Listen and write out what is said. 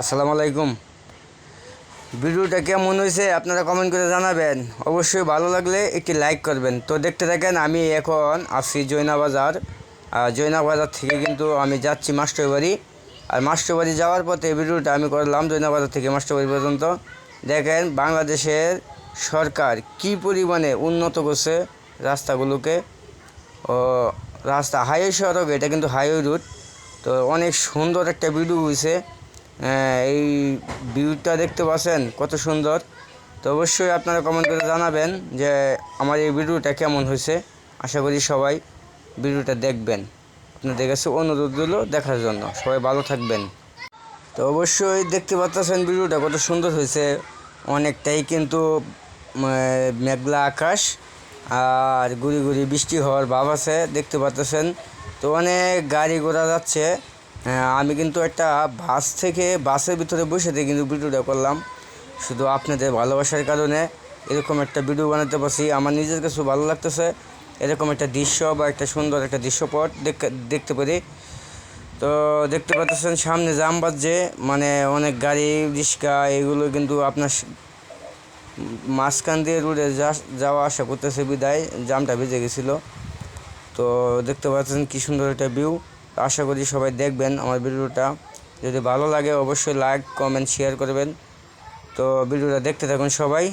আসসালামু আলাইকুম। ভিডিওটা কেমন হয়েছে আপনারা কমেন্ট করে জানাবেন। অবশ্যই ভালো লাগলে একটি লাইক করবেন। তো দেখতে থাকেন, আমি এখন আছি জৈনাবাজার। আর জৈনাবাজার থেকে কিন্তু আমি যাচ্ছি মাস্টারবাড়ি। আর মাস্টারবাড়ি যাওয়ার পথে ভিডিওটা আমি করলাম জৈনাবাজার থেকে মাস্টারবাড়ি পর্যন্ত। দেখেন বাংলাদেশের সরকার কি পরিমাণে উন্নত করছে রাস্তাগুলোকে। ও রাস্তা হাইওয়ে সড়ক, এটা কিন্তু হাইওয়ে রুট। তো অনেক সুন্দর একটা ভিডিও হয়েছে। এই ভিউটা দেখতে পাচ্ছেন কত সুন্দর। তো অবশ্যই আপনারা কমেন্ট করে জানাবেন যে আমার এই ভিডিওটা কেমন হয়েছে। আশা করি সবাই ভিডিওটা দেখবেন। আপনাদের কাছে অনুরোধ রইল দেখার জন্য। সবাই ভালো থাকবেন। তো অবশ্যই দেখতে পাচ্ছেন ভিডিওটা কত সুন্দর হয়েছে। অনেকটাই কিন্তু মেঘলা আকাশ আর গুড়ি গুড়ি বৃষ্টি হওয়ার ভাব আছে, দেখতে পাচ্ছেন। তো অনেক গাড়ি ঘোড়া যাচ্ছে। আমি কিন্তু একটা বাসের ভিতরে বসে থেকে কিন্তু ভিডিওটা করলাম। শুধু আপনাদের ভালোবাসার কারণে এরকম একটা ভিডিও বানাতে পারছি। আমার নিজের কাছে ভালো লাগতেছে এরকম একটা দৃশ্য বা একটা সুন্দর একটা দৃশ্যপট দেখতে পারি। তো দেখতে পাচ্ছেন সামনে জাম বাজছে, মানে অনেক গাড়ি রিক্সা এগুলো কিন্তু আপনার মাঝখান দিয়ে রোডে যাওয়া আসা করতেছে, বিদায় জামটা বেজে গেছিলো। তো দেখতে পাচ্ছেন কি সুন্দর একটা ভিউ। আশা করি সবাই দেখবেন আমার ভিডিওটা। যদি ভালো লাগে অবশ্যই লাইক কমেন্ট শেয়ার করবেন। তো ভিডিওটা দেখতে থাকুন সবাই।